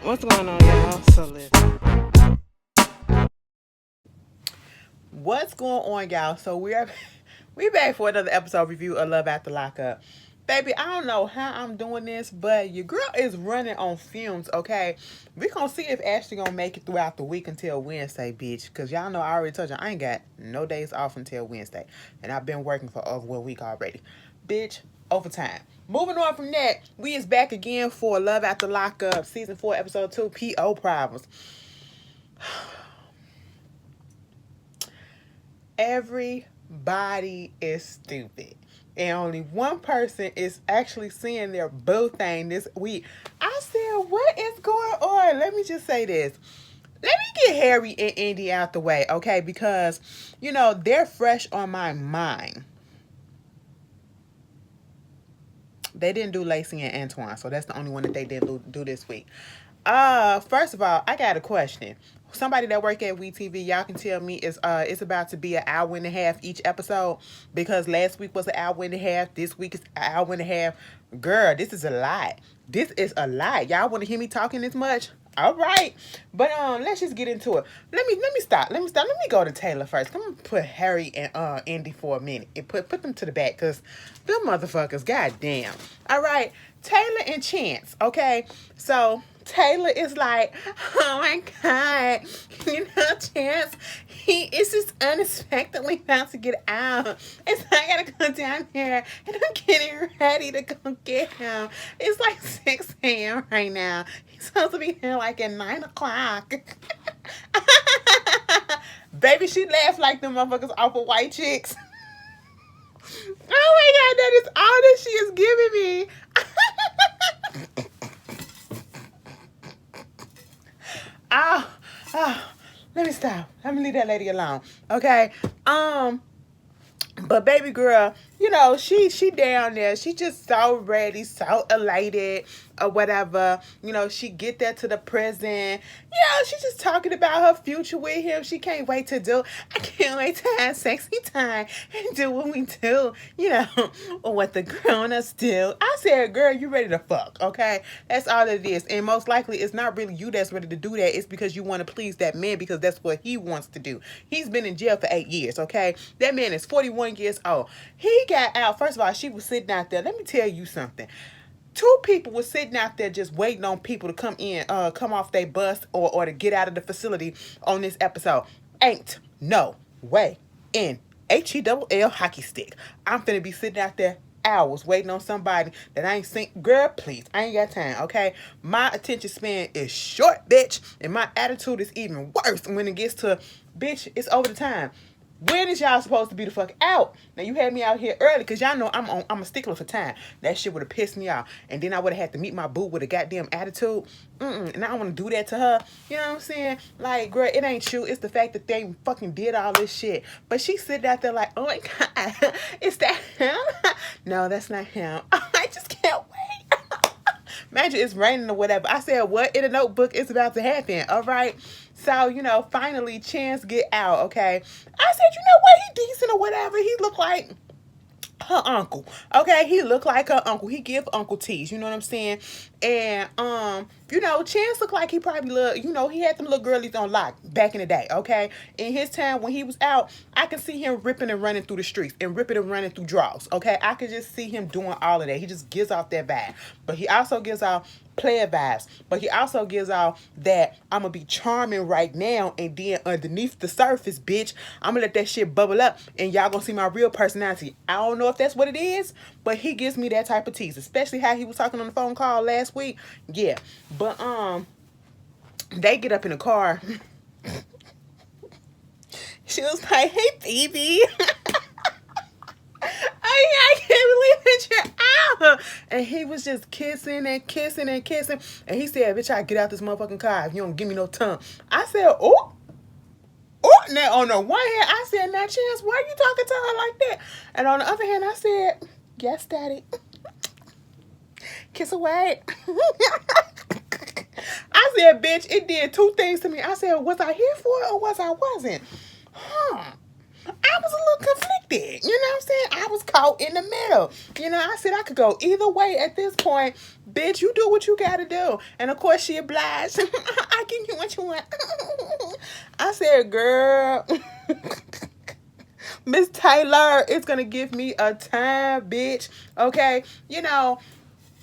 What's going on, y'all? So listen. What's going on, y'all? So we back for another episode review of Love After Lockup. Baby, I don't know how I'm doing this, but your girl is running on fumes, okay? We gonna see if Ashley gonna make it throughout the week until Wednesday, bitch. Cause y'all know I already told you I ain't got no days off until Wednesday. And I've been working for over a week already. Bitch, overtime. Moving on from that, we is back again for Love After Lockup, Season 4, Episode 2, P.O. Problems. Everybody is stupid. And only one person is actually seeing their boo thing this week. I said, what is going on? Let me just say this. Let me get Harry and Indy out the way, okay? Because, you know, they're fresh on my mind. They didn't do Lacey and Antoine, so that's the only one that they didn't do this week. First of all, I got a question. Somebody that work at WeTV, y'all can tell me it's about to be an hour and a half each episode, because last week was an hour and a half, this week is an hour and a half. Girl, this is a lot. This is a lot. Y'all want to hear me talking this much? All right, but let's just get into it. Let me stop. Let me go to Taylor first. Come on, put Harry and Indy for a minute and put them to the back, because them motherfuckers, goddamn. All right, Taylor and Chance. Okay, so Taylor is like, oh my God, you know, Chance, he is just unexpectedly about to get out. And so I gotta go down there and I'm getting ready to go get him. It's like 6 a.m. right now. He's supposed to be here like at 9 o'clock. Baby, she laughed like them motherfuckers off of White Chicks. Oh my God, that is all that she is giving me. Let me stop. Let me leave that lady alone. Okay. But baby girl, you know, she down there. She just so ready, so elated or whatever. You know, she get there to the prison. You know, she just talking about her future with him. She can't wait to do. I can't wait to have sexy time and do what we do. You know, or what the grown-ups do. I said, girl, you ready to fuck, okay? That's all it is. And most likely, it's not really you that's ready to do that. It's because you want to please that man, because that's what he wants to do. He's been in jail for 8 years, okay? That man is 41 years old. He got out. First of all, she was sitting out there. Let me tell you something. 2 people were sitting out there just waiting on people to come in, come off their bus or to get out of the facility on this episode. Ain't no way in HELL hockey stick. I'm finna be sitting out there hours waiting on somebody that I ain't seen. Girl, please, I ain't got time, okay? My attention span is short, bitch, and my attitude is even worse when it gets to, bitch, it's over the time. When is y'all supposed to be the fuck out? Now, you had me out here early because y'all know I'm a stickler for time. That shit would have pissed me off. And then I would have had to meet my boo with a goddamn attitude. And I don't want to do that to her. You know what I'm saying? Like, girl, it ain't you. It's the fact that they fucking did all this shit. But she sitting out there like, oh my God, is that him? No, that's not him. I just can't wait. Imagine it's raining or whatever. I said, what in the notebook is about to happen? All right. So, you know, finally, Chance get out, okay? I said, you know what? He decent or whatever. He look like her uncle, okay? He look like her uncle. He give Uncle T's, you know what I'm saying? And, you know, Chance look like he probably look, you know, he had them little girlies on lock back in the day, okay? In his time when he was out, I can see him ripping and running through the streets and ripping and running through draws, okay? I could just see him doing all of that. He just gives off that vibe. But he also gives off player vibes. But he also gives off that I'm going to be charming right now, and then underneath the surface, bitch, I'm going to let that shit bubble up and y'all going to see my real personality. I don't know if that's what it is, but he gives me that type of tease, especially how he was talking on the phone call last week. Yeah. But they get up in the car. She was like, hey, baby. I can't believe that you're out. And he was just kissing and kissing and kissing. And he said, bitch, I get out this motherfucking car if you don't give me no tongue. I said, oh. Now, on the one hand, I said, now, Chance, why are you talking to her like that? And on the other hand, I said, yes, daddy. Kiss away. I said, bitch, it did 2 things to me. I said, was I here for it or was I wasn't? I was a little conflicted. conflicted. You know what I'm saying? I was caught in the middle. You know, I said I could go either way at this point. Bitch, you do what you gotta do. And of course she obliged. I give you what you want. I said, girl, Miss Taylor is gonna give me a time, bitch. Okay? You know,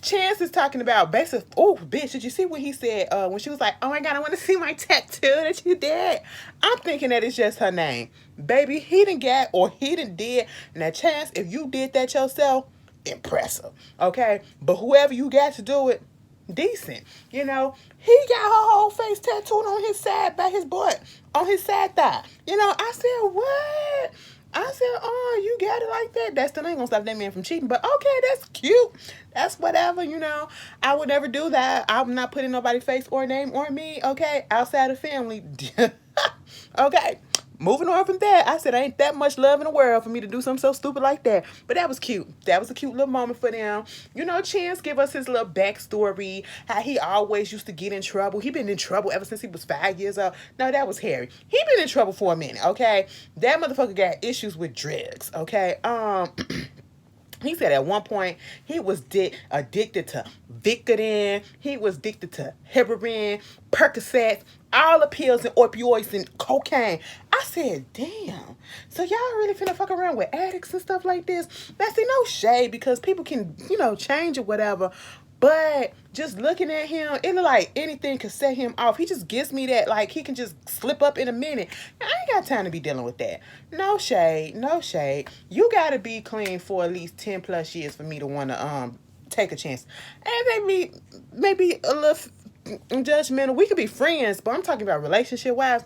Chance is talking about basic. Oh, bitch! Did you see what he said when she was like, "Oh my god, I want to see my tattoo that you did"? I'm thinking that it's just her name, baby. He didn't get or he didn't did. Now, Chance, if you did that yourself, impressive, okay. But whoever you got to do it, decent. You know, he got her whole face tattooed on his side by his butt, on his side thigh. You know, I said, what? I said, oh, you got it like that. That still ain't gonna stop that man from cheating. But okay, that's cute. That's whatever, you know. I would never do that. I'm not putting nobody's face or name on me, okay? Outside of family. Okay. Moving on from that, I said, ain't that much love in the world for me to do something so stupid like that. But that was cute. That was a cute little moment for them. You know, Chance give us his little backstory, how he always used to get in trouble. He been in trouble ever since he was 5 years old. No, that was Harry. He been in trouble for a minute, okay? That motherfucker got issues with drugs, okay? He said at one point he was addicted to Vicodin. He was addicted to heroin, Percocets, all the pills and opioids and cocaine. I said, damn. So y'all really finna fuck around with addicts and stuff like this? That's no shade because people can, you know, change or whatever. But just looking at him, it look like anything could set him off. He just gives me that, like, he can just slip up in a minute. I ain't got time to be dealing with that. No shade, no shade. You got to be clean for at least 10 plus years for me to want to take a chance. And maybe a little judgmental. We could be friends, but I'm talking about relationship-wise.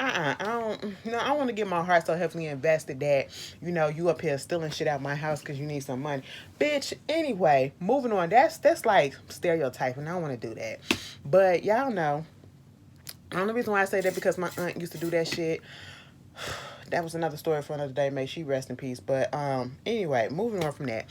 I don't. No, I want to get my heart so heavily invested that, you know, you up here stealing shit out my house because you need some money, bitch. Anyway, moving on. That's like stereotyping. I don't want to do that. But y'all know, the only reason why I say that because my aunt used to do that shit. That was another story for another day. May she rest in peace. But anyway, moving on from that.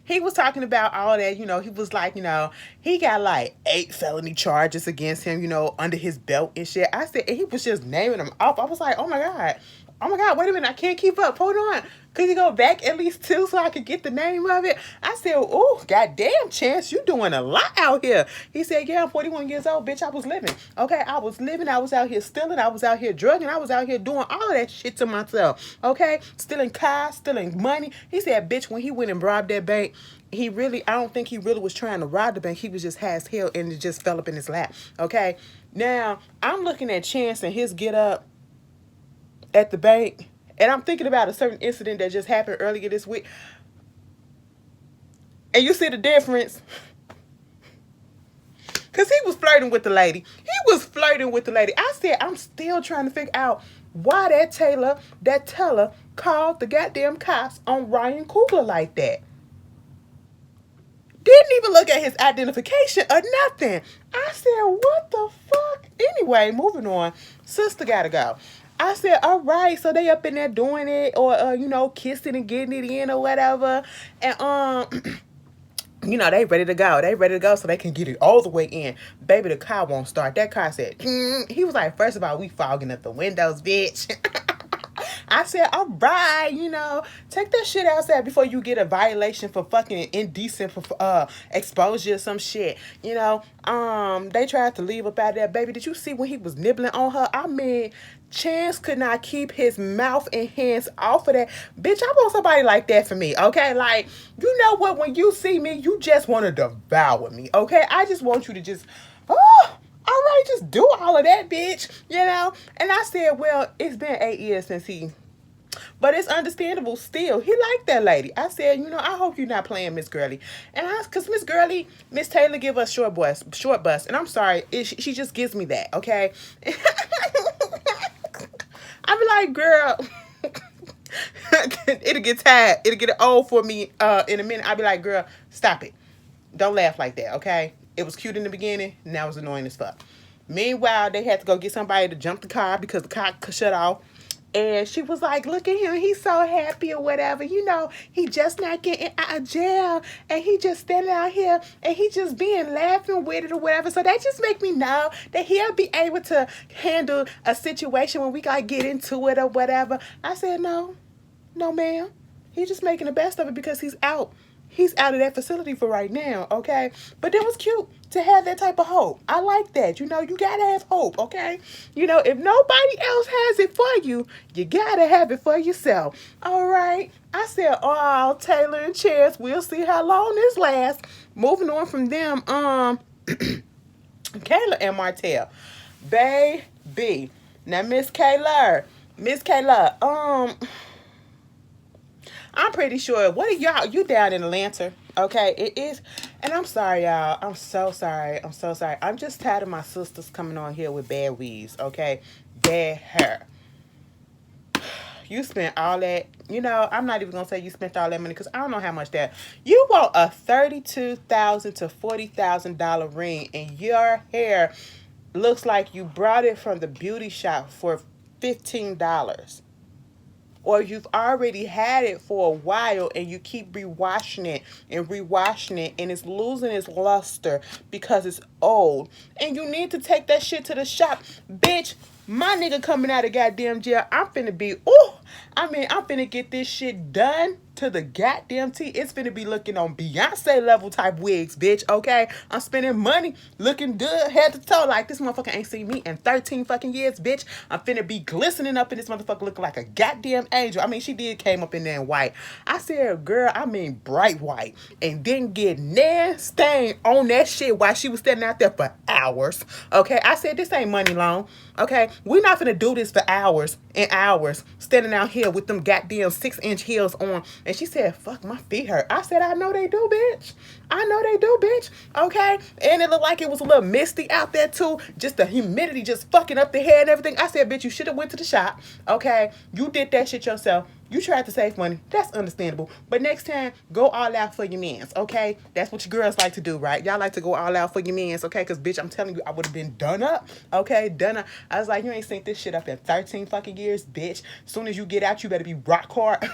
He was talking about all that, you know, he was like, you know, he got like 8 felony charges against him, you know, under his belt and shit. I said, and he was just naming them off. I was like, oh my God, wait a minute, I can't keep up. Hold on. Could you go back at least 2 so I could get the name of it? I said, oh, goddamn, Chance, you doing a lot out here. He said, yeah, I'm 41 years old, bitch, I was living. Okay, I was living, I was out here stealing, I was out here drugging, I was out here doing all of that shit to myself. Okay, stealing cars, stealing money. He said, bitch, when he went and robbed that bank, I don't think he really was trying to rob the bank. He was just high as hell and it just fell up in his lap. Okay, now I'm looking at Chance and his get up at the bank. And I'm thinking about a certain incident that just happened earlier this week. And you see the difference? Because he was flirting with the lady. I said, I'm still trying to figure out why that teller called the goddamn cops on Ryan Coogler like that. Didn't even look at his identification or nothing. I said, what the fuck? Anyway, moving on. Sister gotta go. I said, all right, so they up in there doing it or, you know, kissing and getting it in or whatever. And, you know, they ready to go so they can get it all the way in. Baby, the car won't start. That car said, he was like, first of all, we fogging up the windows, bitch. I said, all right, you know, take that shit outside before you get a violation for fucking indecent exposure or some shit. You know, they tried to leave up out of there. Baby, did you see when he was nibbling on her? I mean, Chance could not keep his mouth and hands off of that. Bitch, I want somebody like that for me, okay? Like, you know what? When you see me, you just want to devour me, okay? I just want you to just, oh, all right, just do all of that, bitch, you know? And I said, well, it's been 8 years since but it's understandable still. He liked that lady. I said, you know, I hope you're not playing Miss Girly. And because Miss Taylor give us short bus. And I'm sorry, she just gives me that, okay? I be like, girl, it'll get tired. It'll get old for me in a minute. I'll be like, girl, stop it. Don't laugh like that, okay? It was cute in the beginning. Now it's annoying as fuck. Meanwhile, they had to go get somebody to jump the car because the car shut off. And she was like, look at him. He's so happy or whatever. He just not getting out of jail. And he just standing out here and he just being laughing with it or whatever. So that just make me know that he'll be able to handle a situation when we got to get into it or whatever. I said, no, no, ma'am. He's just making the best of it because he's out. He's out of that facility for right now, okay? But it was cute to have that type of hope. I like that. You gotta have hope, okay? If nobody else has it for you, you gotta have it for yourself. All right. I said, oh, Taylor and Chance, we'll see how long this lasts. Moving on from them, Kayla and Martell. Baby. Now, Miss Kayla, I'm pretty sure. What are y'all? You down in Atlanta? Okay, it is. And I'm sorry, y'all. I'm so sorry. I'm so sorry. I'm just tired of my sisters coming on here with bad weaves. Okay, bad hair. You spent all that. I'm not even gonna say you spent all that money because I don't know how much that. You want a $32,000 to $40,000 ring, and your hair looks like you brought it from the beauty shop for $15. Or you've already had it for a while and you keep rewashing it and it's losing its luster because it's old. And you need to take that shit to the shop. Bitch, my nigga coming out of goddamn jail, I'm finna get this shit done to the goddamn T. It's finna be looking on Beyonce level type wigs, bitch, okay? I'm spending money looking good head to toe like this motherfucker ain't seen me in 13 fucking years, bitch. I'm finna be glistening up in this motherfucker looking like a goddamn angel. She did came up in there in white. I said, girl, bright white. And didn't get nan stain on that shit while she was standing out there for hours, okay? I said, this ain't money long, okay? We're not finna do this for hours and hours standing out here with them goddamn 6-inch heels on. And she said, fuck, my feet hurt. I said, I know they do, bitch. I know they do, bitch. Okay? And it looked like it was a little misty out there, too. Just the humidity just fucking up the hair and everything. I said, bitch, you should have went to the shop. Okay? You did that shit yourself. You tried to save money. That's understandable. But next time, go all out for your mans, okay? That's what you girls like to do, right? Y'all like to go all out for your mans, okay? Because, bitch, I'm telling you, I would have been done up, okay? Done up. I was like, you ain't synced this shit up in 13 fucking years, bitch. As soon as you get out, you better be rock hard.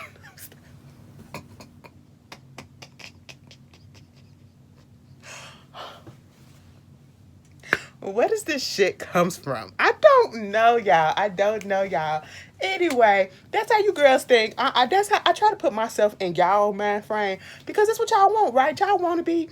Where does this shit comes from? I don't know, y'all. I don't know, y'all. Anyway, that's how you girls think. That's how I try to put myself in y'all mind frame because that's what y'all want, right? Y'all want to be,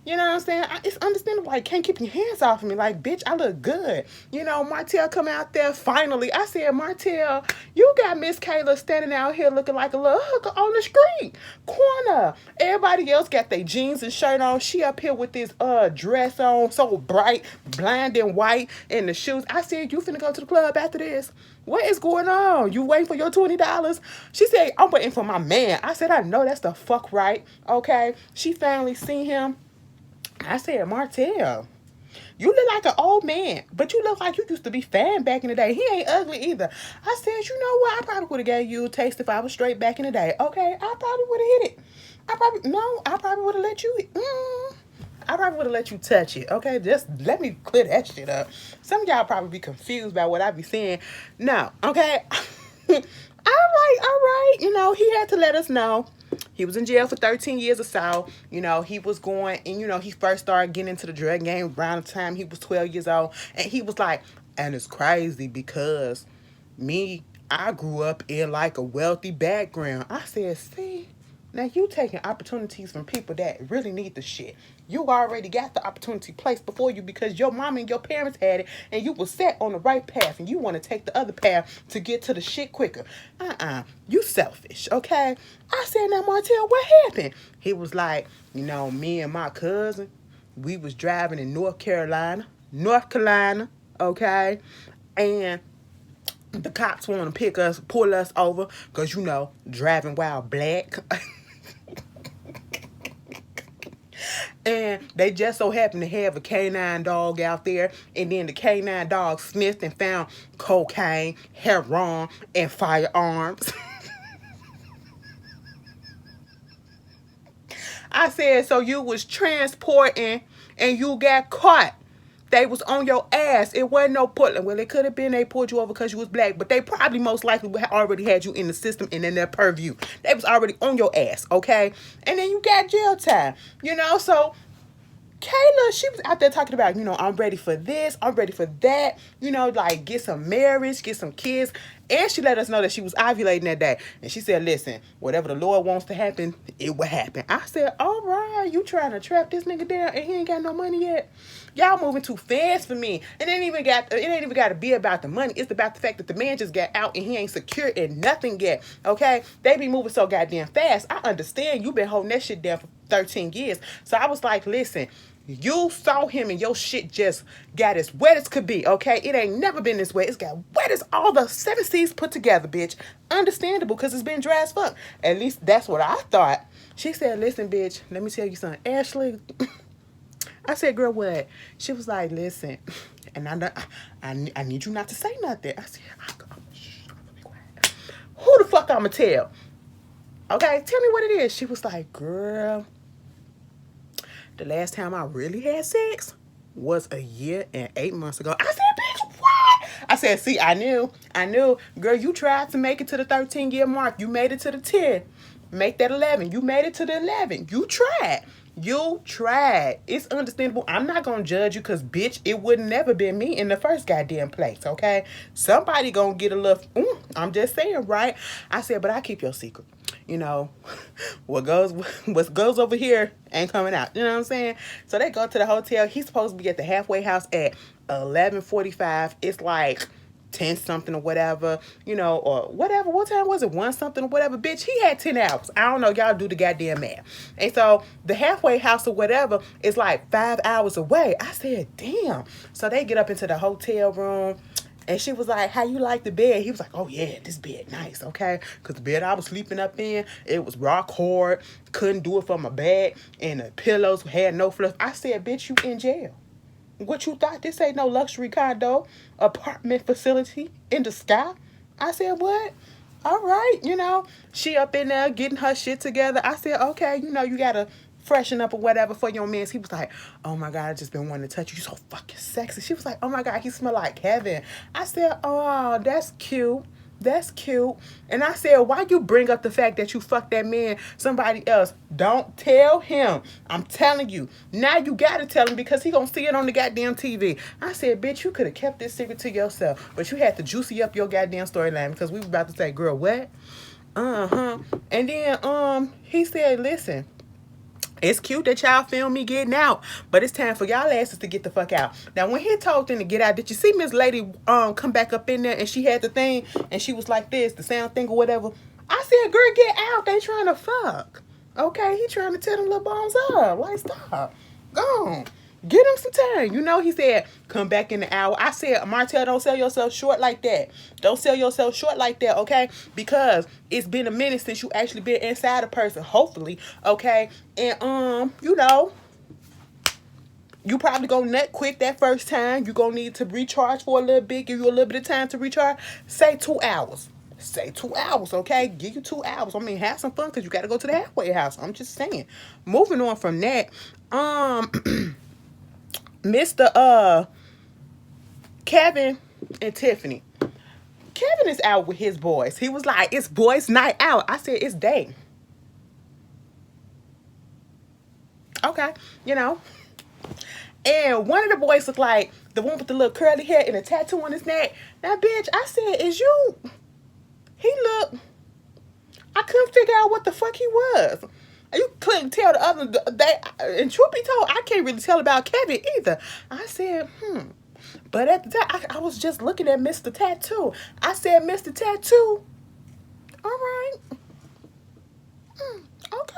you know what I'm saying? It's understandable. Like, can't keep your hands off of me. Like, bitch, I look good. Martell come out there finally. I said, Martell, you got Miss Kayla standing out here looking like a little hooker on the street corner. Everybody else got their jeans and shirt on. She up here with this dress on, so bright, blind and white, and the shoes. I said, you finna go to the club after this? What is going on? You waiting for your $20? She said, I'm waiting for my man. I said, I know that's the fuck right. Okay. She finally seen him. I said, Martell, you look like an old man, but you look like you used to be fine back in the day. He ain't ugly either. I said, you know what? I probably would have gave you a taste if I was straight back in the day. Okay. I probably would have hit it. I probably would have let you. I probably would have let you touch it, okay? Just let me clear that shit up. Some of y'all probably be confused by what I be saying. No, okay? All right. He had to let us know. He was in jail for 13 years or so. He was going, and, he first started getting into the drug game around the time he was 12 years old. And he was like, and it's crazy because I grew up in, like, a wealthy background. I said, see? Now, you taking opportunities from people that really need the shit. You already got the opportunity placed before you because your mom and your parents had it and you were set on the right path and you want to take the other path to get to the shit quicker. You selfish, okay? I said, now, Martell, what happened? He was like, me and my cousin, we was driving in North Carolina, okay? And the cops want to pull us over because, driving while black. And they just so happened to have a canine dog out there. And then the canine dog sniffed and found cocaine, heroin, and firearms. I said, so you was transporting and you got caught They was on your ass. It wasn't no pulling. Well, it could have been they pulled you over because you was black, but they probably most likely already had you in the system and in their purview. They was already on your ass, okay? And then you got jail time, so Kayla, she was out there talking about, I'm ready for this, I'm ready for that, like get some marriage, get some kids. And she let us know that she was ovulating that day. And she said, listen, whatever the Lord wants to happen, it will happen. I said, all right, you trying to trap this nigga down and he ain't got no money yet? Y'all moving too fast for me. It ain't even got to be about the money. It's about the fact that the man just got out and he ain't secure in nothing yet. Okay? They be moving so goddamn fast. I understand you been holding that shit down for 13 years. So I was like, listen, you saw him and your shit just got as wet as could be, okay? It ain't never been this wet. It's got wet as all the 7 seas put together, bitch. Understandable, because it's been dry as fuck. At least that's what I thought. She said, listen, bitch, let me tell you something. Ashley, I said, girl, what? She was like, listen, and I need you not to say nothing. I said, I'm gonna be quiet. Who the fuck I'ma tell? Okay, tell me what it is. She was like, girl, the last time I really had sex was a year and 8 months ago. I said, bitch, what? I said, see, I knew. Girl, you tried to make it to the 13-year mark. You made it to the 10. Make that 11. You made it to the 11. You tried. It's understandable. I'm not going to judge you because, bitch, it would never been me in the first goddamn place, okay? Somebody going to get a little, I'm just saying, right? I said, but I keep your secret. What goes over here ain't coming out. You know what I'm saying? So they go to the hotel. He's supposed to be at the halfway house at 11:45. It's like 10 something or whatever, or whatever. What time was it? 1 something or whatever. Bitch, he had 10 hours. I don't know. Y'all do the goddamn math. And so the halfway house or whatever is like 5 hours away. I said, damn. So they get up into the hotel room. And she was like, how you like the bed? He was like, oh, yeah, this bed nice, okay? Because the bed I was sleeping up in, it was rock hard. Couldn't do it for my back. And the pillows had no fluff. I said, bitch, you in jail. What you thought? This ain't no luxury condo, apartment facility in the sky. I said, what? All right, she up in there getting her shit together. I said, okay, you got to freshen up or whatever for your man. He was like, oh my God, I just been wanting to touch you. You so fucking sexy. She was like, oh my God, he smell like heaven. I said, oh, that's cute. That's cute. And I said, why you bring up the fact that you fucked that man, somebody else? Don't tell him. I'm telling you. Now you got to tell him because he going to see it on the goddamn TV. I said, bitch, you could have kept this secret to yourself. But you had to juicy up your goddamn storyline because we was about to say, girl, what? And then he said, listen, it's cute that y'all film me getting out, but it's time for y'all asses to get the fuck out. Now, when he told them to get out, did you see Miss Lady come back up in there and she had the thing and she was like this, the sound thing or whatever? I said, girl, get out. They trying to fuck. Okay, he trying to tell them little bones up. Like, stop. Go on. Get him some time. He said, come back in the hour. I said, Martell, don't sell yourself short like that. Don't sell yourself short like that, okay? Because it's been a minute since you actually been inside a person, hopefully, okay? And, you probably gonna nut quick that first time. You gonna need to recharge for a little bit, give you a little bit of time to recharge. Say 2 hours. Say 2 hours, okay? Give you 2 hours. I mean, have some fun because you got to go to the halfway house. I'm just saying. Moving on from that, Mr. Kevin and Tiffany. Kevin is out with his boys. He was like, it's boys' night out. I said, it's day. Okay, And one of the boys looked like the one with the little curly hair and a tattoo on his neck. Now, bitch, I said, is you? He looked, I couldn't figure out what the fuck he was. You couldn't tell the other, and truth be told, I can't really tell about Kevin either. I said, But at the time, I was just looking at Mr. Tattoo. I said, Mr. Tattoo, all right. Okay.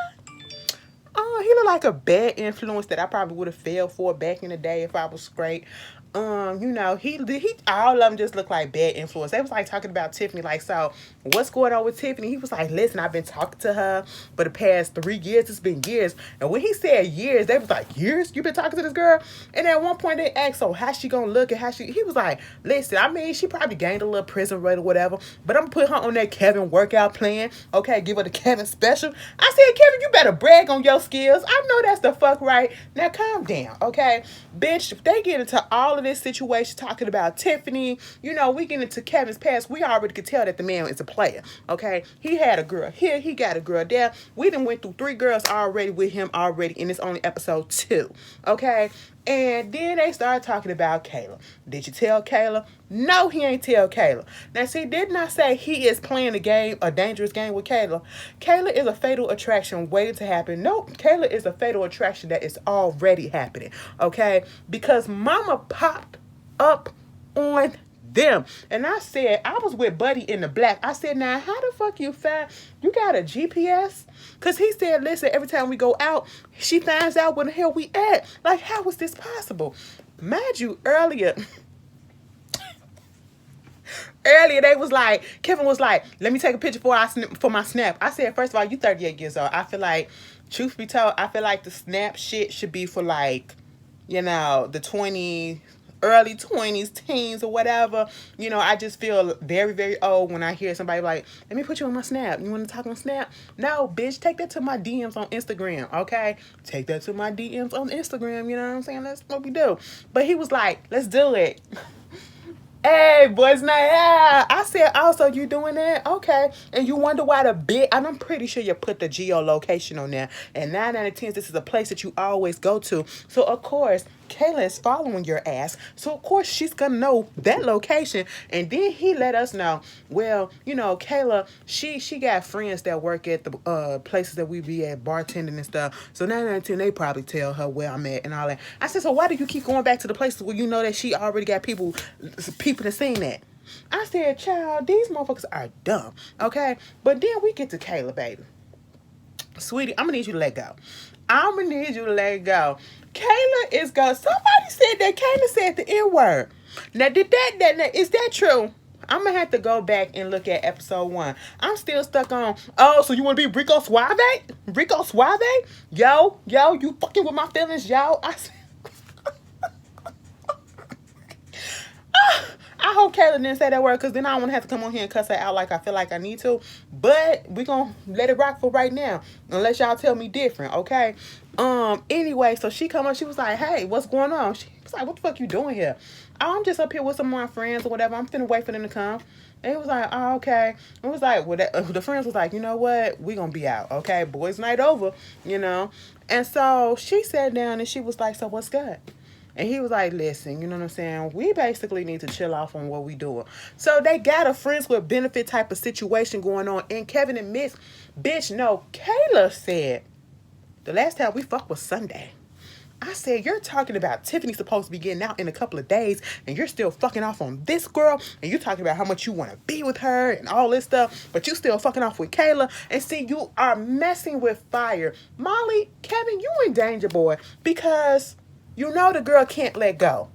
He looked like a bad influence that I probably would have fell for back in the day if I was straight. He all of them just look like bad influence. They was like talking about Tiffany, like, so what's going on with Tiffany? He was like, listen, I've been talking to her for the past 3 years. It's been years. And when he said years, they was like, years? You been talking to this girl? And at one point they asked, so how's she gonna look and he was like, listen, I mean, she probably gained a little prison rate or whatever, but I'm gonna put her on that Kevin workout plan. Okay, give her the Kevin special. I said, Kevin, you better brag on your skills. I know that's the fuck right. Now calm down, okay? Bitch, if they get into all of this situation talking about Tiffany, we get into Kevin's past, we already could tell that the man is a player, okay? He had a girl here, he got a girl there. We done went through 3 girls already with him already, and it's only episode 2, okay? And then they started talking about Kayla. Did you tell Kayla? No, he ain't tell Kayla. Now, see, didn't I say he is playing a game, a dangerous game with Kayla? Kayla is a fatal attraction waiting to happen. Nope, Kayla is a fatal attraction that is already happening, okay? Because mama popped up on them. And I said, I was with Buddy in the black. I said, now, how the fuck you got a GPS? Because he said, listen, every time we go out, she finds out where the hell we at. Like, how is this possible? Mind you, earlier, they was like, Kevin was like, let me take a picture for my snap. I said, first of all, you 38 years old. I feel like, truth be told, I feel like the snap shit should be for like, the early 20s, teens, or whatever. I just feel very, very old when I hear somebody like, let me put you on my snap. You want to talk on snap? No, bitch, take that to my DMs on Instagram, okay? Take that to my DMs on Instagram, you know what I'm saying? That's what we do. But he was like, let's do it. Hey, boys night out. I said, also, you doing that? Okay. And you wonder why and I'm pretty sure you put the geolocation on there. And 9 out of 10, this is a place that you always go to. So, of course, Kayla is following your ass. So, of course, she's going to know that location. And then he let us know, well, Kayla, she got friends that work at the places that we be at, bartending and stuff. So, 9 out of 10, they probably tell her where I'm at and all that. I said, so why do you keep going back to the places where you know that she already got people that seen that? I said, child, these motherfuckers are dumb, okay? But then we get to Kayla, baby. Sweetie, I'm going to need you to let go. I'm going to need you to let go. Kayla is gone. Somebody said that Kayla said the N-word. Now, is that true? I'm going to have to go back and look at episode 1. I'm still stuck on, so you want to be Rico Suave? Rico Suave? Yo, you fucking with my feelings, yo. I hope Kayla didn't say that word, because then I don't want to have to come on here and cuss her out like I feel like I need to. But we're going to let it rock for right now, unless y'all tell me different, okay? Anyway, so she come up, she was like, hey, what's going on? She was like, what the fuck you doing here? Oh, I'm just up here with some of my friends or whatever. I'm finna wait for them to come. And he was like, oh, okay. It was like, well, the friends was like, you know what? We gonna be out, okay? Boys' night over, And so she sat down and she was like, so what's good? And he was like, listen, you know what I'm saying? We basically need to chill off on what we doing. So they got a friends with benefit type of situation going on. And Kevin admits, bitch, no, Kayla said, the last time we fucked was Sunday. I said, you're talking about Tiffany supposed to be getting out in a couple of days, and you're still fucking off on this girl, and you're talking about how much you want to be with her and all this stuff, but you still fucking off with Kayla. And see, you are messing with fire. Molly, Kevin, you in danger, boy, because the girl can't let go.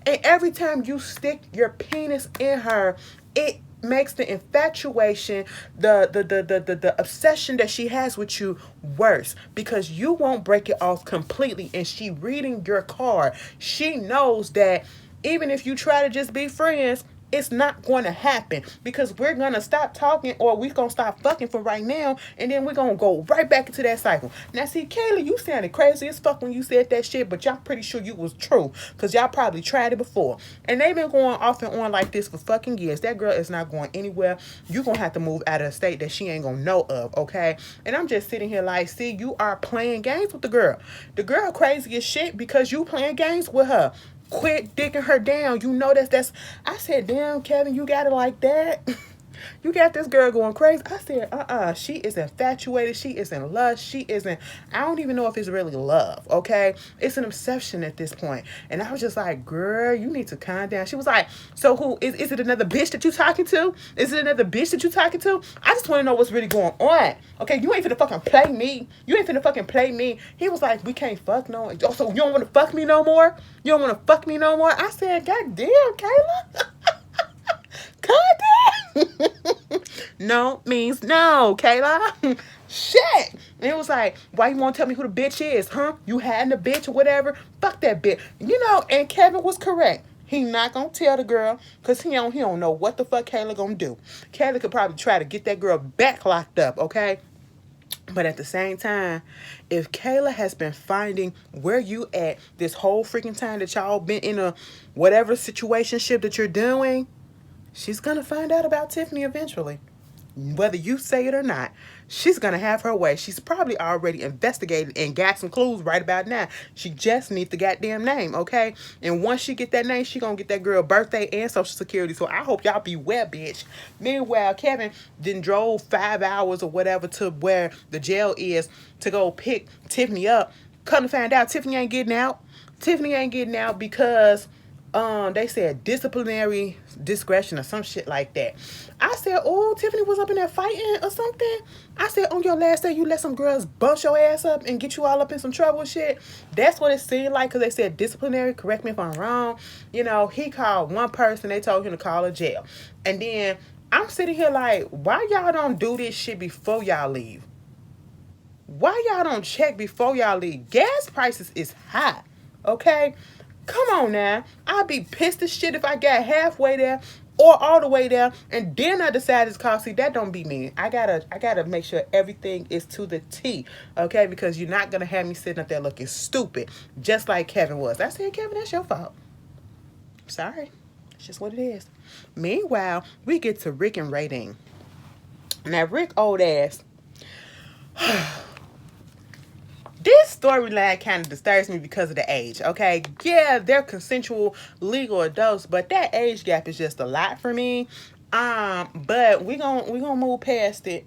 And every time you stick your penis in her, it makes the infatuation, the obsession that she has with you worse, because you won't break it off completely. And she reading your card. She knows that even if you try to just be friends, it's not going to happen, because we're going to stop talking, or we're going to stop fucking for right now, and then we're going to go right back into that cycle. Now, see, Kayla, you sounded crazy as fuck when you said that shit, but y'all pretty sure you was true, because y'all probably tried it before. And they've been going off and on like this for fucking years. That girl is not going anywhere. You're going to have to move out of a state that she ain't going to know of, okay? And I'm just sitting here like, see, you are playing games with the girl. The girl crazy as shit because you playing games with her. Quit digging her down. that's I said, damn, Kevin, you got it like that? You got this girl going crazy. I said, she is infatuated. She is in lust. She isn't. I don't even know if it's really love, okay? It's an obsession at this point. And I was just like, girl, you need to calm down. She was like, so who, is it another bitch that you talking to? Is it another bitch that you talking to? I just want to know what's really going on. Okay, you ain't finna fucking play me. You ain't finna fucking play me. He was like, we can't fuck no. Oh, so you don't want to fuck me no more? You don't want to fuck me no more? I said, God damn, Kayla. God damn. No means no, Kayla. Shit. And it was like, why you want to tell me who the bitch is, huh? You had the bitch or whatever? Fuck that bitch. And Kevin was correct. He not gonna tell the girl, because he don't know what the fuck Kayla gonna do. Kayla could probably try to get that girl back locked up, okay? But at the same time, if Kayla has been finding where you at this whole freaking time that y'all been in a whatever situationship that you're doing, she's gonna find out about Tiffany eventually. Whether you say it or not, she's gonna have her way. She's probably already investigated and got some clues right about now. She just needs the goddamn name, okay? And once she get that name, she gonna get that girl birthday and social security. So I hope y'all beware, bitch. Meanwhile, Kevin then drove 5 hours or whatever to where the jail is to go pick Tiffany up. Come to find out, Tiffany ain't getting out. Tiffany ain't getting out because they said disciplinary discretion or some shit like that. I said, oh, Tiffany was up in there fighting or something. I said, on your last day, you let some girls bunch your ass up and get you all up in some trouble and shit. That's what it seemed like, because they said disciplinary. Correct me if I'm wrong. You know, he called one person. They told him to call a jail. And then I'm sitting here like, why y'all don't do this shit before y'all leave? Why y'all don't check before y'all leave? Gas prices is high, okay? Come on now. I'd be pissed as shit if I got halfway there or all the way there and then I decided to call. See, that don't be me. I gotta make sure everything is to the T, okay? Because you're not gonna have me sitting up there looking stupid, just like Kevin was. I said, Kevin, that's your fault. Sorry. It's just what it is. Meanwhile, we get to Rick and Raydeen. Now, Rick old ass. This storyline kind of disturbs me because of the age, okay? Yeah, they're consensual legal adults, but that age gap is just a lot for me. But we gonna move past it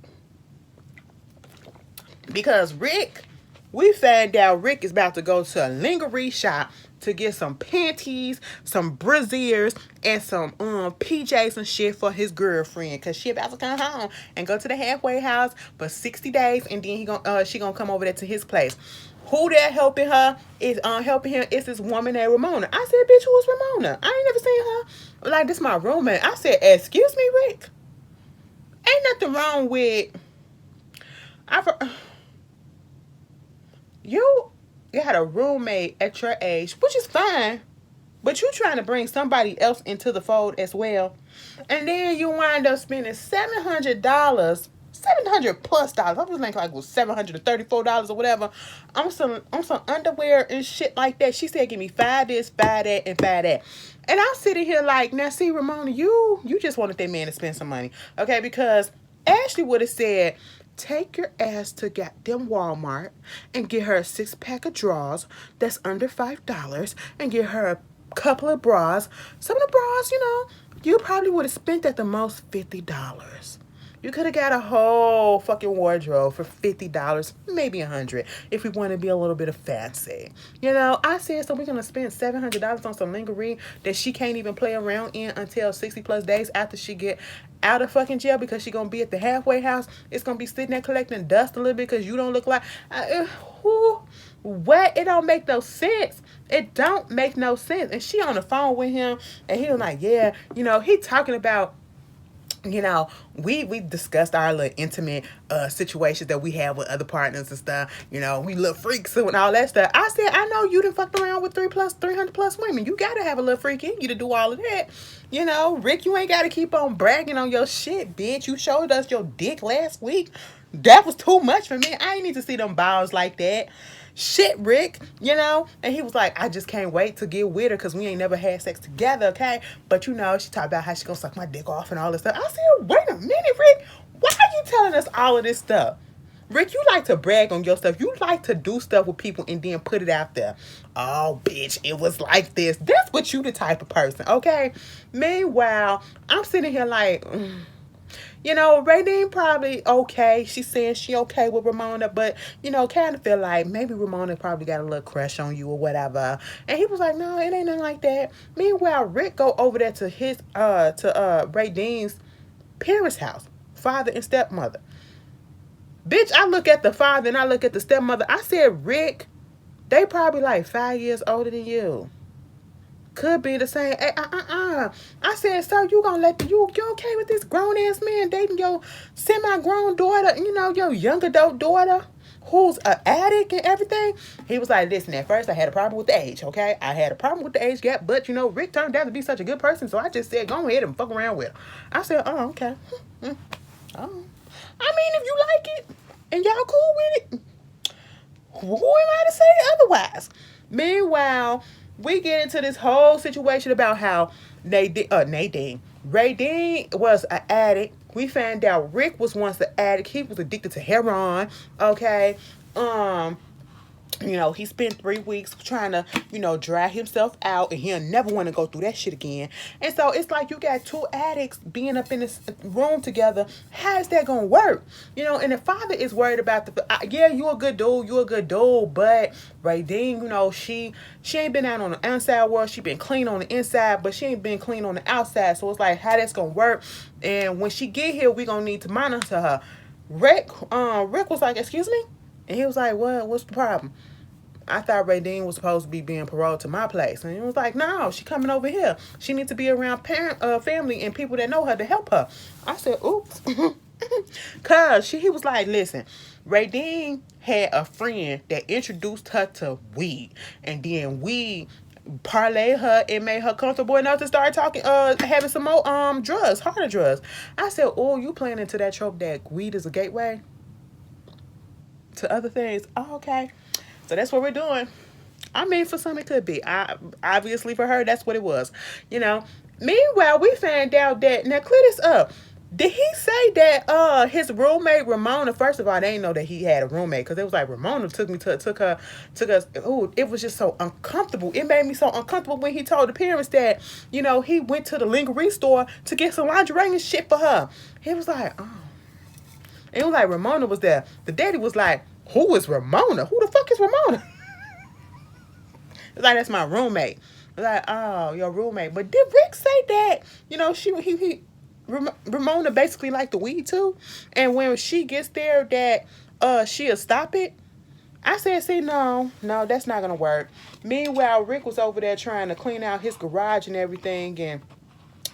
because Rick, we found out Rick is about to go to a lingerie shop to get some panties, some brassieres, and some PJs and shit for his girlfriend, because she about to come home and go to the halfway house for 60 days, and then she gonna come over there to his place. Who there helping her is helping him is this woman named Ramona. I said, bitch, who is Ramona? I ain't never seen her. Like, this my roommate. I said, excuse me, Rick? Ain't nothing wrong with you got a roommate at your age, which is fine, but you trying to bring somebody else into the fold as well, and then you wind up spending $700, $700 plus dollars. I was thinking like it was $734 or whatever. On some underwear and shit like that. She said, "Give me 5 this, 5 that, and 5 that." And I'm sitting here like, now see, Ramona, you just wanted that man to spend some money, okay? Because Ashley would have said, take your ass to goddamn Walmart and get her a 6-pack of drawers that's under $5 and get her a couple of bras. Some of the bras, you probably would have spent at the most $50. You could have got a whole fucking wardrobe for $50, maybe $100, if we want to be a little bit of fancy. I said, so we're going to spend $700 on some lingerie that she can't even play around in until 60 plus days after she get out of fucking jail, because she going to be at the halfway house. It's going to be sitting there collecting dust a little bit because you don't look like... what? It don't make no sense. It don't make no sense. And she on the phone with him, and he was like, yeah, he talking about, we discussed our little intimate situations that we have with other partners and stuff. We little freaks and all that stuff. I said, I know you done fucked around with 300 plus women. You gotta have a little freak in you to do all of that. Rick, you ain't gotta keep on bragging on your shit, bitch. You showed us your dick last week. That was too much for me. I ain't need to see them balls like that. Shit, Rick, and he was like, I just can't wait to get with her because we ain't never had sex together, okay? But she talked about how she gonna suck my dick off and all this stuff. I said, wait a minute, Rick, why are you telling us all of this stuff? Rick, you like to brag on your stuff. You like to do stuff with people and then put it out there. Oh, bitch, it was like this. That's what you the type of person, okay? Meanwhile, I'm sitting here like... Raydeen probably okay. She's saying she okay with Ramona, but, kind of feel like maybe Ramona probably got a little crush on you or whatever. And he was like, no, it ain't nothing like that. Meanwhile, Rick go over there to his, Raydeen's parents' house, father and stepmother. Bitch, I look at the father and I look at the stepmother. I said, Rick, they probably like 5 years older than you. Could be the same. Hey, I said, so you gonna let you okay with this grown ass man dating your semi-grown daughter, your young adult daughter who's an addict and everything? He was like, listen, at first I had a problem with the age, okay? I had a problem with the age gap, but Rick turned out to be such a good person, so I just said, go ahead and fuck around with her. I said, oh, okay. Oh. I mean, if you like it. and y'all cool with it. Who am I to say otherwise? Meanwhile, we get into this whole situation about how Radine was an addict. We found out Rick was once an addict. He was addicted to heroin. Okay. Um, he spent 3 weeks trying to, dry himself out, and he'll never want to go through that shit again. And so it's like you got two addicts being up in this room together. How is that gonna work? And the father is worried about yeah, you a good dude, but Radine, she ain't been out on the outside world. She been clean on the inside, but she ain't been clean on the outside. So it's like, how that's gonna work? And when she get here, we gonna need to monitor her. Rick was like, excuse me? And he was like, what's the problem? I thought Radine was supposed to be being paroled to my place. And he was like, no, she coming over here. She needs to be around family and people that know her to help her. I said, oops. Because he was like, listen, Radine had a friend that introduced her to weed. And then weed parlayed her and made her comfortable enough to start talking, having some more drugs, harder drugs. I said, oh, you playing into that trope that weed is a gateway to other things. Oh, okay. So that's what we're doing. I mean, for some it could be. Obviously for her, that's what it was. Meanwhile, we found out that, now clear this up. Did he say that his roommate Ramona? First of all, they didn't know that he had a roommate, because it was like Ramona took us. Oh, it was just so uncomfortable. It made me so uncomfortable when he told the parents that he went to the lingerie store to get some lingerie and shit for her. He was like, oh. It was like Ramona was there. The daddy was like, who is Ramona? Who the fuck is Ramona? It's like, that's my roommate. It's like, oh, your roommate. But did Rick say that? Ramona basically liked the weed too. And when she gets there, that she'll stop it. I said, see, no, that's not gonna work. Meanwhile, Rick was over there trying to clean out his garage and everything, and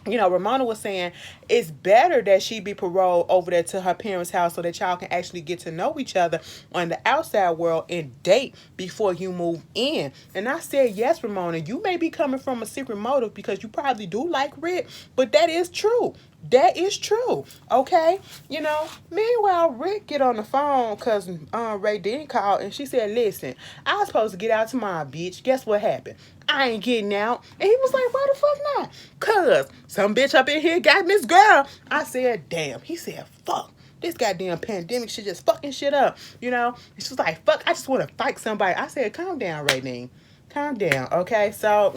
Ramona was saying it's better that she be paroled over there to her parents' house so that y'all can actually get to know each other on the outside world and date before you move in. And I said, yes, Ramona, you may be coming from a secret motive because you probably do like Rick, but that is true. That is true. Okay? Meanwhile, Rick get on the phone because Ray Dean called, and she said, listen, I was supposed to get out tomorrow, bitch. Guess what happened? I ain't getting out. And he was like, why the fuck not? Cause some bitch up in here got Miss Girl. I said, damn. He said, fuck. This goddamn pandemic shit just fucking shit up. And she was like, fuck, I just want to fight somebody. I said, calm down, Raydeen. Calm down, okay? So,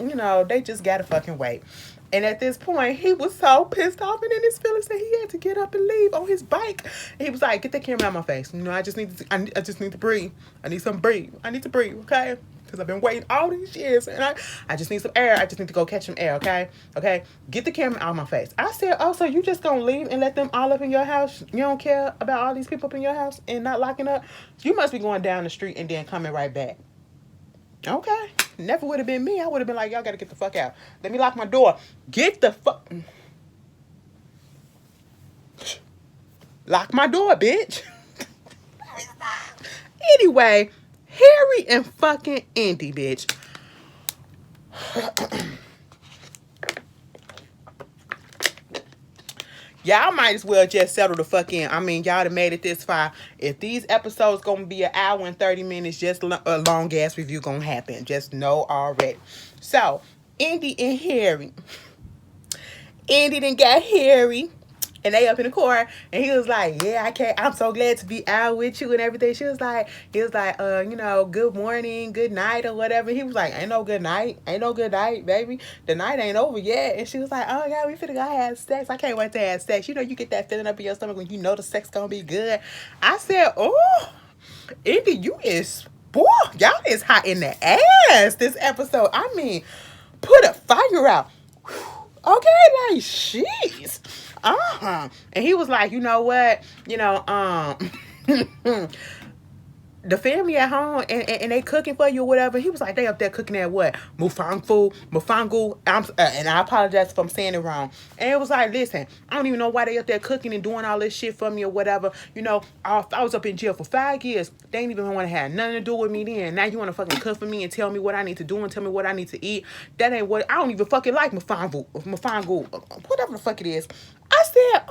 they just gotta fucking wait. And at this point, he was so pissed off and in his feelings that he had to get up and leave on his bike. And he was like, get that camera out of my face. I just need to breathe. I need some breathe. I need to breathe, okay? Because I've been waiting all these years, and I just need some air. I just need to go catch some air, okay? Okay? Get the camera out of my face. I said, oh, so you just gonna leave and let them all up in your house? You don't care about all these people up in your house and not locking up? You must be going down the street and then coming right back. Okay. Never would have been me. I would have been like, y'all gotta get the fuck out. Let me lock my door. Get the fuck... Lock my door, bitch. Anyway... Harry and fucking Indy, bitch. Y'all might as well just settle the fuck in. I mean, y'all done made it this far. If these episodes gonna be an hour and 30 minutes, just a long ass review gonna happen. Just know already. So, Indy and Harry. Indy done got Harry. And they up in the car, and he was like, yeah, I'm so glad to be out with you and everything. He was like, good morning, good night, or whatever. He was like, ain't no good night, baby. The night ain't over yet. And she was like, oh, yeah, we finna go have sex. I can't wait to have sex. You get that feeling up in your stomach when you know the sex gonna be good. I said, oh, Indy, boy, y'all is hot in the ass this episode. I mean, put a fire out. Okay, like, jeez. And he was like, you know what? The family at home and they cooking for you or whatever. He was like, they up there cooking at what? Mufangu. And I apologize if I'm saying it wrong. And it was like, listen, I don't even know why they up there cooking and doing all this shit for me or whatever. I was up in jail for 5 years. They ain't even want to have nothing to do with me then. Now you want to fucking cook for me and tell me what I need to do and tell me what I need to eat. That ain't what, I don't even fucking like Mufangu, whatever the fuck it is. I said,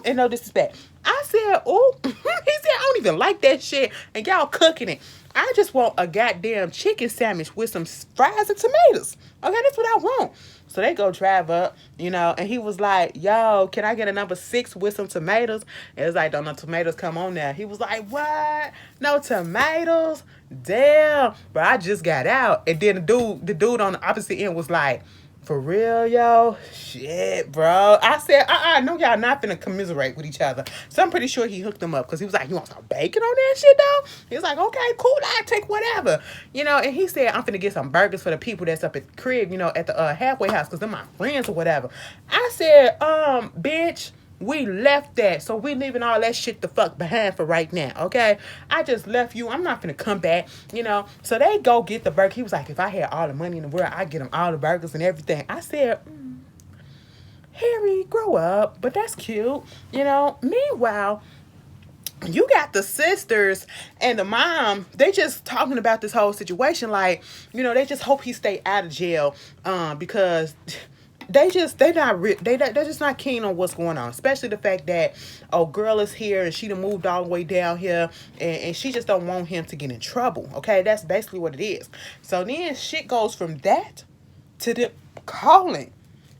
and no disrespect. I I said, oh, he said, I don't even like that shit. And y'all cooking it. I just want a goddamn chicken sandwich with some fries and tomatoes. Okay, that's what I want. So they go drive up, and he was like, yo, can I get a number 6 with some tomatoes? And it's like, don't no tomatoes come on there. He was like, what? No tomatoes? Damn. But I just got out. And then the dude on the opposite end was like, for real, yo? Shit, bro. I said, no, y'all not finna commiserate with each other. So I'm pretty sure he hooked them up because he was like, you want some bacon on that shit, though? He was like, okay, cool, I'll take whatever. And he said, I'm finna get some burgers for the people that's up at the crib, at the halfway house because they're my friends or whatever. I said, bitch, we left that, so we leaving all that shit the fuck behind for right now, okay? I just left you. I'm not finna come back, So they go get the burger. He was like, if I had all the money in the world, I'd get them all the burgers and everything. I said, Harry, grow up, but that's cute, Meanwhile, you got the sisters and the mom, they just talking about this whole situation like, they just hope he stay out of jail because they're just not keen on what's going on, especially the fact that girl is here and she done moved all the way down here and she just don't want him to get in trouble. Okay, that's basically what it is. So then shit goes from that to them calling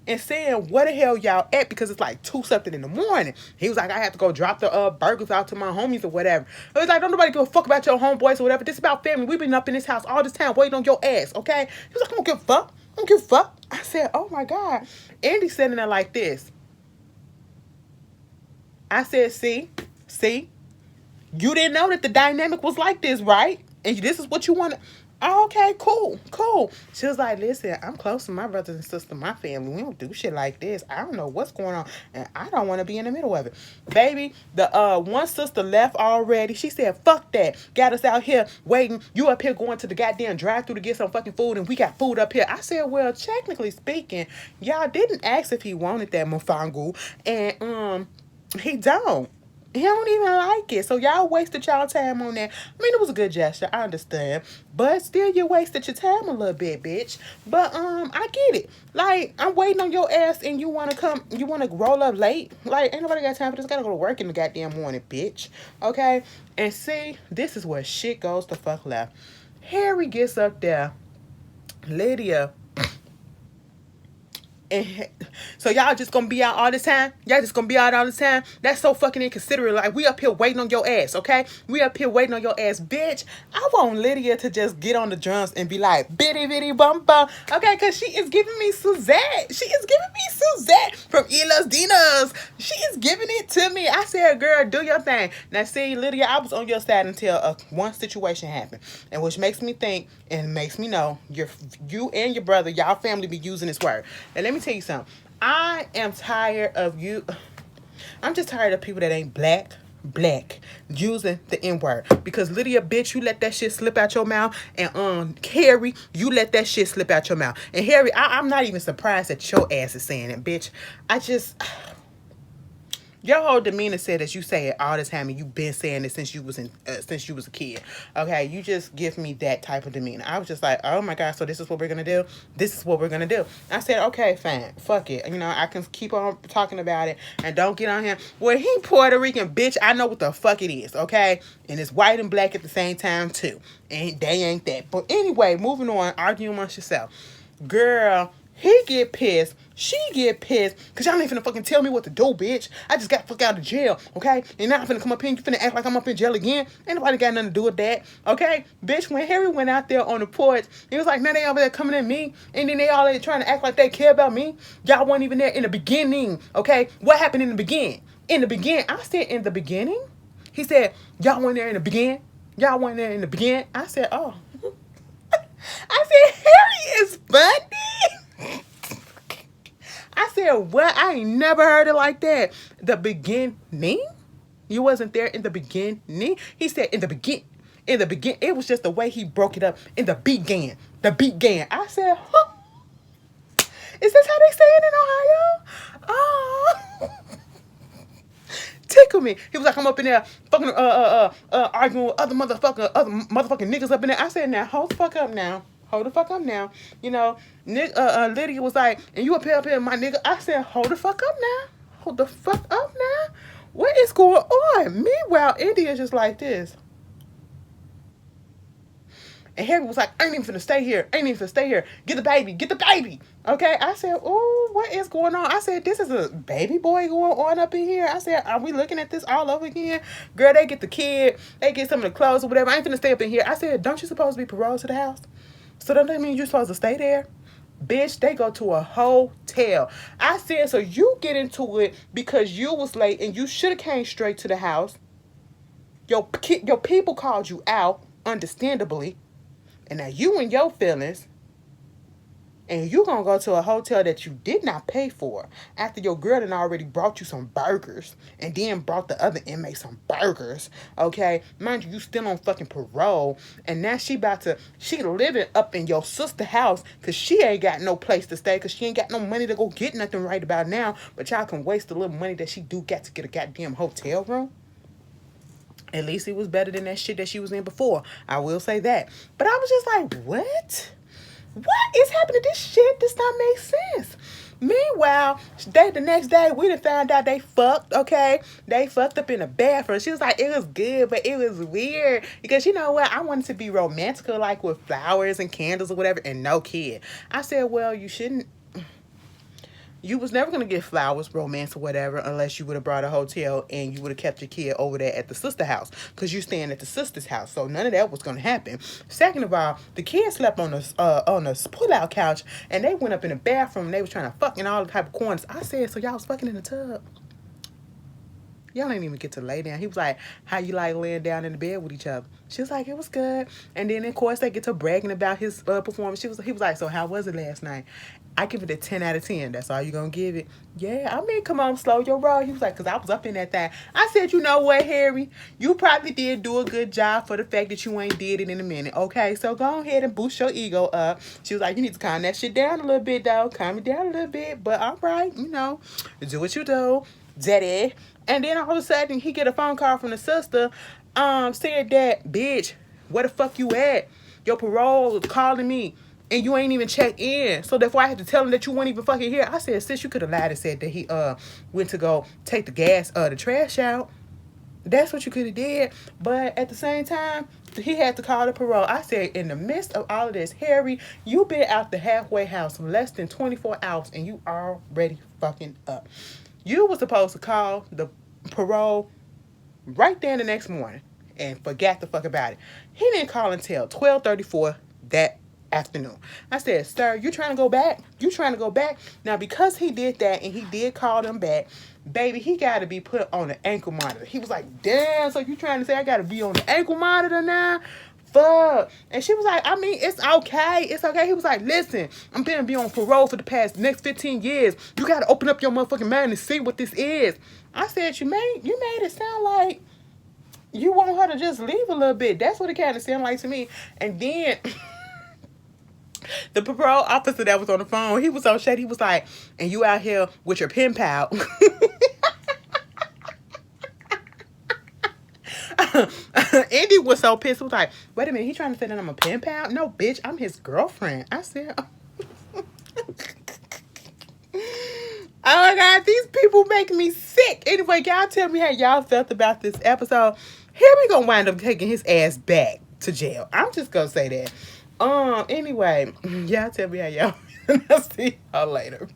and saying, where the hell y'all at? Because it's like 2 something in the morning. He was like, I have to go drop the burgers out to my homies or whatever. It was like, don't nobody give a fuck about your homeboys or whatever. This is about family. We've been up in this house all this time waiting on your ass, okay? He was like, I don't give a fuck. I don't give a fuck. I said, oh my God. Andy's sitting there like this. I said, see, you didn't know that the dynamic was like this, right? And this is what you want to... Oh, okay, cool. She was like, listen, I'm close to my brothers and sisters, my family. We don't do shit like this. I don't know what's going on, and I don't want to be in the middle of it. Baby, the one sister left already. She said, fuck that. Got us out here waiting. You up here going to the goddamn drive-thru to get some fucking food, and we got food up here. I said, well, technically speaking, y'all didn't ask if he wanted that mofangu, and he don't. He don't even like it. So y'all wasted y'all time on that. I mean, it was a good gesture. I understand. But still, you wasted your time a little bit, bitch. But, I get it. Like, I'm waiting on your ass and you want to roll up late? Like, ain't nobody got time for this. Gotta go to work in the goddamn morning, bitch. Okay? And see, this is where shit goes the fuck left. Harry gets up there. Lydia. And so y'all just gonna be out all the time? Y'all just gonna be out all the time? That's so fucking inconsiderate. Like, we up here waiting on your ass, okay? We up here waiting on your ass, bitch. I want Lydia to just get on the drums and be like, bitty bitty bum bum, okay? Because she is giving me Suzette. She is giving me Suzette from Elas Dinas. She is giving it to me. I said, girl, do your thing. Now, see, Lydia, I was on your side until one situation happened, and which makes me think and makes me know you and your brother, y'all family be using this word. And let me tell you something. I am tired of you. I'm just tired of people that ain't black using the N-word. Because Lydia, bitch, you let that shit slip out your mouth. And Harry, you let that shit slip out your mouth. And Harry, I'm not even surprised that your ass is saying it, bitch. Your whole demeanor said that you say it all the time, and you've been saying it since you was a kid. Okay, you just give me that type of demeanor. I was just like, oh my God, so this is what we're gonna do. This is what we're gonna do. I said, okay, fine, fuck it. I can keep on talking about it and don't get on him. Well, he Puerto Rican, bitch. I know what the fuck it is. Okay, and it's white and black at the same time too. And they ain't that. But anyway, moving on. Arguing amongst yourself, girl. He get pissed. She get pissed. Because y'all ain't finna fucking tell me what to do, bitch. I just got fuck out of jail, okay? And now I'm finna come up here and you finna act like I'm up in jail again. Ain't nobody got nothing to do with that, okay? Bitch, when Harry went out there on the porch, he was like, man, they over there coming at me. And then they all there trying to act like they care about me. Y'all weren't even there in the beginning, okay? What happened in the beginning? In the beginning. I said in the beginning? He said, y'all weren't there in the beginning? Y'all weren't there in the beginning? I said, oh. I said, Harry is funny. I said, what? I ain't never heard it like that. The beginning? You wasn't there in the beginning? He said, in the begin. In the begin. It was just the way he broke it up. In the began. The began. I said, huh? Is this how they say it in Ohio? Oh. Tickle me. He was like, I'm up in there fucking arguing with other motherfucking niggas up in there. I said, now hold the fuck up now. Hold the fuck up now. Lydia was like, and you up here, my nigga. I said, hold the fuck up now. Hold the fuck up now. What is going on? Meanwhile, India's just like this. And Harry was like, I ain't even finna stay here. I ain't even finna stay here. Get the baby. Get the baby. Okay. I said, oh, what is going on? I said, this is a baby boy going on up in here. I said, are we looking at this all over again? Girl, they get the kid. They get some of the clothes or whatever. I ain't finna stay up in here. I said, don't you supposed to be paroled to the house? So don't that mean you're supposed to stay there? Bitch, they go to a hotel. I said, so you get into it because you was late and you should have came straight to the house. Your people called you out, understandably. And now you and your feelings, and you gonna go to a hotel that you did not pay for after your girl done already brought you some burgers and then brought the other inmate some burgers. Okay, mind you, you still on fucking parole, and now she living up in your sister house because she ain't got no place to stay because she ain't got no money to go get nothing right about now. But y'all can waste the little money that she do get to get a goddamn hotel room. At least it was better than that shit that she was in before. I will say that. But I was just like, what? What is happening? This shit does not make sense. Meanwhile, the next day, we done found out they fucked, okay? They fucked up in the bathroom. She was like, it was good, but it was weird. Because you know what? I wanted to be romantic, like with flowers and candles or whatever, and no kid. I said, well, you shouldn't. You was never going to get flowers, romance, or whatever unless you would have brought a hotel and you would have kept your kid over there at the sister house because you staying at the sister's house. So none of that was going to happen. Second of all, the kid slept on the pull-out couch and they went up in the bathroom and they was trying to fuck in all the type of corners. I said, so y'all was fucking in the tub? Y'all ain't even get to lay down. He was like, how you like laying down in the bed with each other? She was like, it was good. And then, of course, they get to bragging about his performance. He was like, so how was it last night? I give it a 10 out of 10. That's all you going to give it? Yeah, I mean, come on, slow your roll. He was like, because I was up in that thing. I said, you know what, Harry? You probably did do a good job for the fact that you ain't did it in a minute. Okay, so go ahead and boost your ego up. She was like, you need to calm that shit down a little bit, though. Calm it down a little bit. But all right, do what you do. Daddy. And then all of a sudden, he get a phone call from the sister saying that, bitch, where the fuck you at? Your parole is calling me, and you ain't even checked in. So therefore, I had to tell him that you weren't even fucking here. I said, sis, you could have lied and said that he went to go take the trash out. That's what you could have did. But at the same time, he had to call the parole. I said, in the midst of all of this, Harry, you been out the halfway house less than 24 hours, and you already fucking up. You were supposed to call the parole right there the next morning and forgot the fuck about it. He didn't call until 12:34 that afternoon. I said, sir, you trying to go back? You trying to go back? Now, because he did that and he did call them back, baby, he got to be put on the ankle monitor. He was like, damn, so you trying to say I got to be on the ankle monitor now? Fuck. And she was like, I mean, it's okay. It's okay. He was like, listen, I'm gonna be on parole for the next 15 years. You gotta open up your motherfucking mind and see what this is. I said, you made it sound like you want her to just leave a little bit. That's what it kind of sounded like to me. And then the parole officer that was on the phone, he was so shady. He was like, and you out here with your pen pal. Andy was so pissed. He was like, wait a minute, he trying to say that I'm a pen pal? No, bitch, I'm his girlfriend. I said, oh my God, these people make me sick. Anyway, y'all tell me how y'all felt about this episode. Here we gonna wind up taking his ass back to jail. I'm just gonna say that. Anyway, y'all tell me how y'all I'll see y'all later.